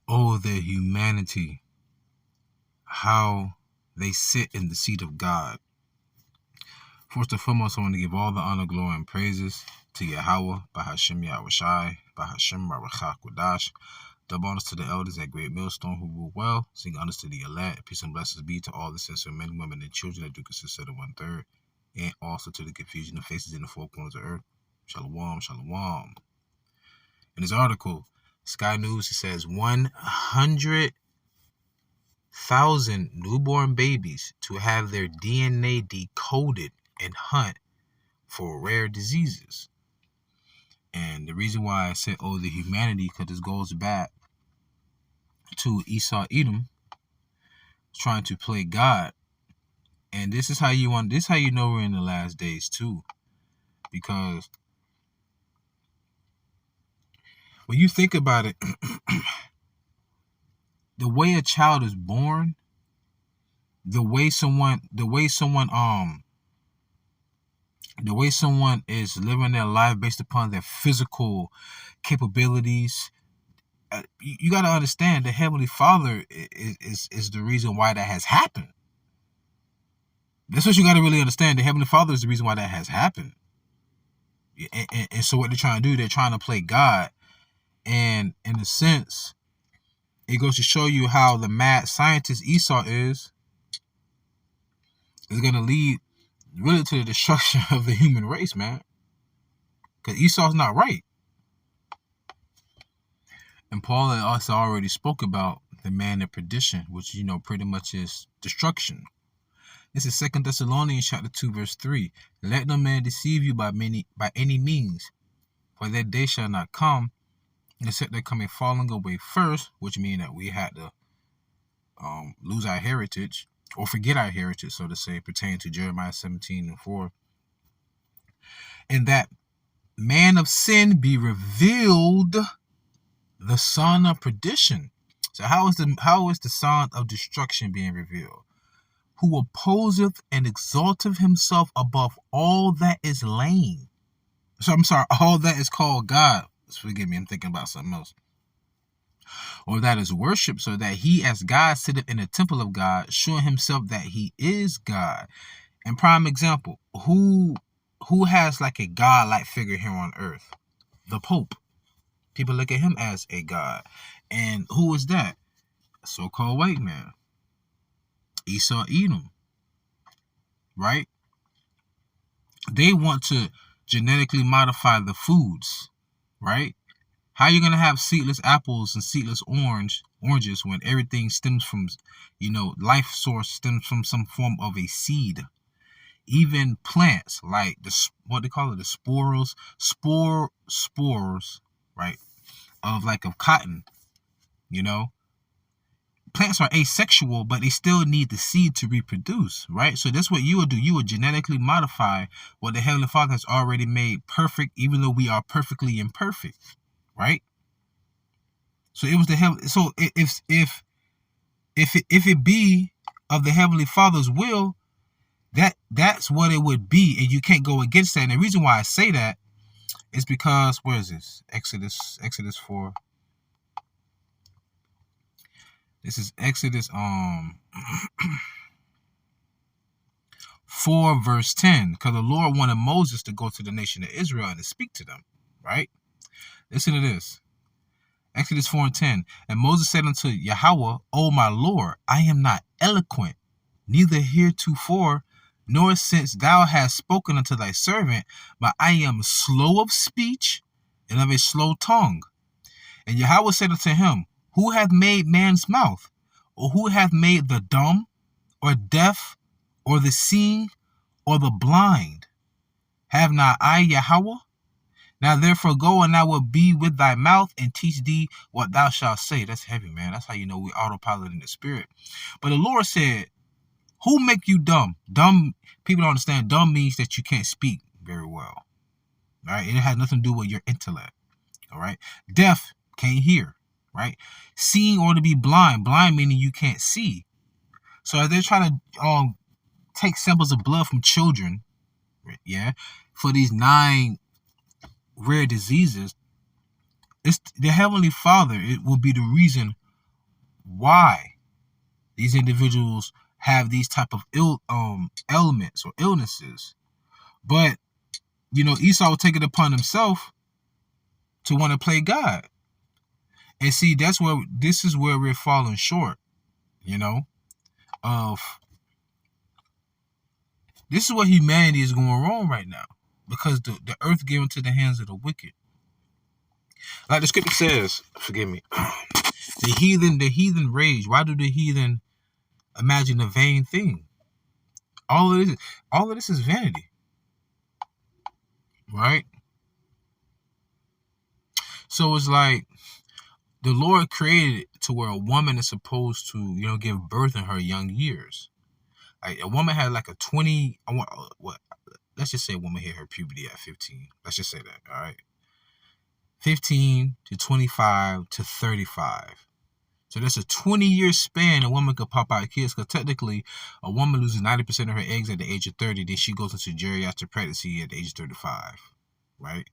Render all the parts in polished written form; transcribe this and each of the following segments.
Oh, their humanity, how they sit in the seat of God. First and foremost, I want to give all the honor, glory, and praises to YAHAWAH, YAHAWASHI, YARAMYAH, QADASH. Double honors to the elders at Great Millstone who rule well. Sing honors to the elect. Peace and blessings be to all the sincere men, women, and children that do consist of the 1/3. And also to the confusion of faces in the four corners of earth. Shalom, shalom. In this article, Sky News, it says 100,000 newborn babies to have their DNA decoded and hunt for rare diseases. And the reason why I said, oh, the humanity, because this goes back to Esau, Edom, trying to play God. And this is how you know we're in the last days too. Because when you think about it, the way a child is born, the way someone is living their life based upon their physical capabilities, you got to understand the Heavenly Father is the reason why that has happened. That's what you got to really understand. The Heavenly Father is the reason why that has happened. And so what they're trying to do, they're trying to play God. And in a sense, it goes to show you how the mad scientist Esau is going to lead really to the destruction of the human race, man. Because Esau's not right. And Paul also already spoke about the man of perdition, which, pretty much is destruction. This is 2 Thessalonians chapter 2, verse 3. Let no man deceive you by any means, for that day shall not come, except there come a falling away first, which means that we had to lose our heritage, or forget our heritage, so to say, pertaining to Jeremiah 17:4. And that man of sin be revealed, the son of perdition. So how is the son of destruction being revealed? Who opposeth and exalteth himself above all that is lame. So I'm sorry, all that is called God. Forgive me, I'm thinking about something else. Or that is worship, so that he as God sitteth in the temple of God, showing himself that he is God. And prime example, who has like a God-like figure here on earth? The Pope. People look at him as a God. And who is that? A so-called white man. Esau, Edom. Right? They want to genetically modify the foods. Right? How are you going to have seedless apples and seedless oranges when everything stems from, life source stems from some form of a seed? Even plants like what they call it, the spores, right? Of cotton, Plants are asexual, but they still need the seed to reproduce, right? So that's what you would do. You would genetically modify what the Heavenly Father has already made perfect, even though we are perfectly imperfect, right? So it was so if it be of the Heavenly Father's will, that's what it would be, and you can't go against that. And the reason why I say that is because, where is this? Exodus 4. This is Exodus 4 verse 10, because the Lord wanted Moses to go to the nation of Israel and to speak to them, right? Listen to this. Exodus 4:10. And Moses said unto YAHAWAH, O my Lord, I am not eloquent, neither heretofore, nor since thou hast spoken unto thy servant, but I am slow of speech and of a slow tongue. And YAHAWAH said unto him, Who hath made man's mouth? Or who hath made the dumb, or deaf, or the seeing, or the blind? Have not I YAHAWAH? Now therefore go, and I will be with thy mouth and teach thee what thou shalt say. That's heavy, man. That's how you know we autopilot in the spirit. But the Lord said, Who make you dumb? Dumb, people don't understand. Dumb means that you can't speak very well. All right? It has nothing to do with your intellect. All right? Deaf, can't hear. Right? Seeing or to be blind. Blind meaning you can't see. So as they're trying to take samples of blood from children, yeah, for these 9 rare diseases, it's the Heavenly Father. It will be the reason why these individuals have these type of ailments or illnesses. But Esau will take it upon himself to want to play God. And see, this is where we're falling short, of this is what humanity is going wrong right now. Because the earth given to the hands of the wicked. Like the scripture says, forgive me, the heathen rage. Why do the heathen imagine a vain thing? All of this is vanity. Right? So it's like the Lord created it to where a woman is supposed to, give birth in her young years. Like a woman had like a 20, let's just say a woman hit her puberty at 15. Let's just say that, all right? 15 to 25 to 35. So that's a 20-year span a woman could pop out kids, because technically a woman loses 90% of her eggs at the age of 30, then she goes into geriatric pregnancy at the age of 35, right?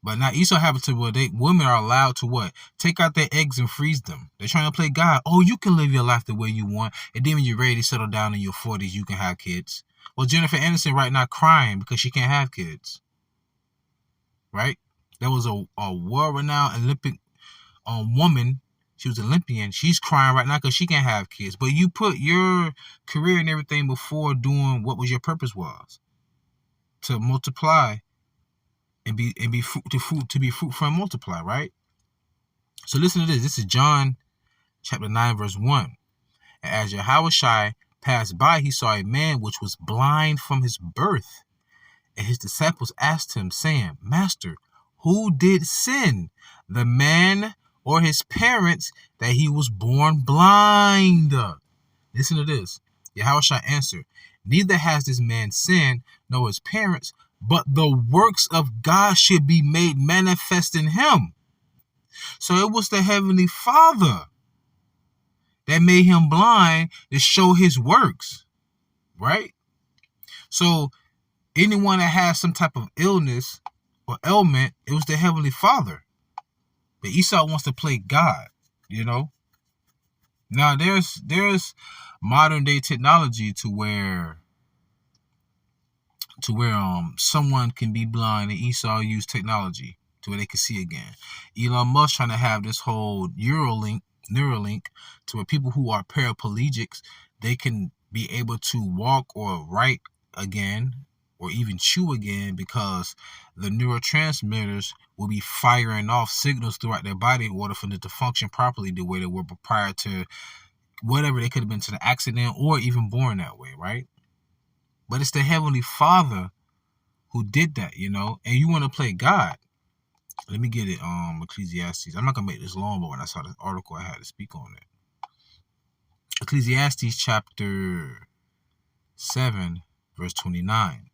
But now Esau happens to where women are allowed to what? Take out their eggs and freeze them. They're trying to play God. Oh, you can live your life the way you want, and then when you're ready to settle down in your 40s, you can have kids. Well, Jennifer Aniston right now crying because she can't have kids, right? There was a world-renowned Olympic woman. She was Olympian. She's crying right now because she can't have kids. But you put your career and everything before doing what was your purpose was. To multiply and be fruitful and multiply, right? So listen to this. This is John chapter 9, verse 1. And as YAHAWASHI passed by, he saw a man which was blind from his birth. And his disciples asked him, saying, Master, who did sin, the man or his parents, that he was born blind? Listen to this. YAHAWASHI answered, Neither has this man sinned, nor his parents, but the works of God should be made manifest in him. So it was the Heavenly Father that made him blind to show his works, right? So anyone that has some type of illness or ailment, it was the Heavenly Father. But Esau wants to play God, Now there's modern day technology to where someone can be blind, and Esau used technology to where they can see again. Elon Musk trying to have this whole Neuralink to where people who are paraplegics, they can be able to walk or write again or even chew again, because the neurotransmitters will be firing off signals throughout their body in order for them to function properly the way they were prior to whatever they could have been to the accident or even born that way, right? But it's the Heavenly Father who did that, and you want to play God. Let me get it, Ecclesiastes. I'm not going to make this long, but when I saw this article, I had to speak on it. Ecclesiastes chapter 7, verse 29.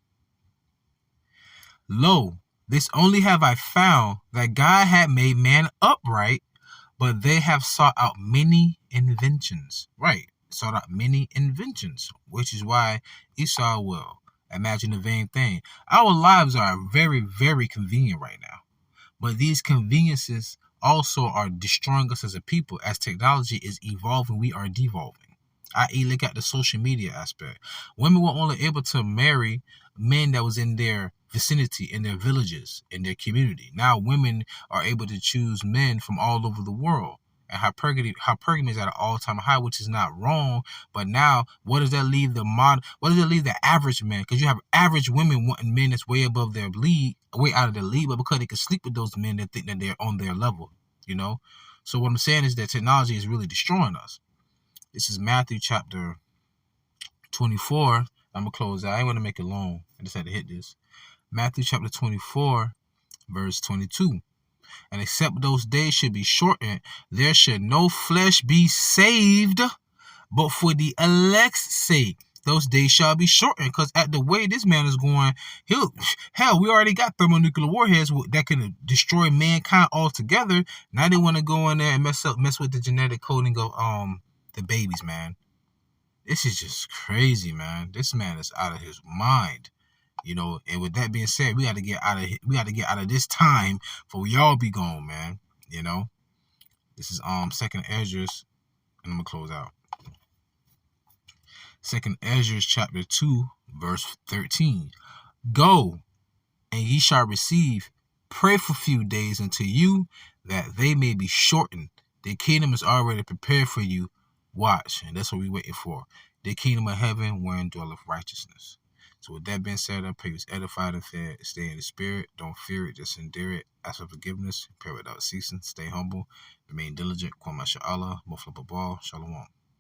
Lo, this only have I found, that God had made man upright, but they have sought out many inventions. Right. Sought out many inventions, which is why Esau will imagine a vain thing. Our lives are very, very convenient right now. But these conveniences also are destroying us as a people. As technology is evolving, we are devolving. I.e., look at the social media aspect. Women were only able to marry men that was in their vicinity, in their villages, in their community. Now women are able to choose men from all over the world. And hypergamy is at an all-time high, which is not wrong. But now, what does that leave the average man? Because you have average women wanting men that's way above their league, way out of their league, but because they can sleep with those men that think that they're on their level, So what I'm saying is that technology is really destroying us. This is Matthew chapter 24. I'm going to close out. I ain't want to make it long. I just had to hit this. Matthew chapter 24, verse 22. And except those days should be shortened, there should no flesh be saved, but for the elect's sake, those days shall be shortened. Because at the way this man is going, we already got thermonuclear warheads that can destroy mankind altogether. Now they want to go in there and mess with the genetic coding of the babies, man. This is just crazy, man. This man is out of his mind. You know, and with that being said, we got to get out of this time for we all be gone, man. You know, this is Second Ezra, and I'm gonna close out. Second Ezra chapter 2, verse 13. Go, and ye shall receive. Pray for few days unto you, that they may be shortened. The kingdom is already prepared for you. Watch, and that's what we're waiting for. The kingdom of heaven, wherein dwelleth righteousness. So with that being said, I pray you was edified and fed. Stay in the spirit. Don't fear it. Just endure it. Ask for forgiveness. Pray without ceasing. Stay humble. Remain diligent. Kwama Sha'Allah. Mufla Babal. Shalom.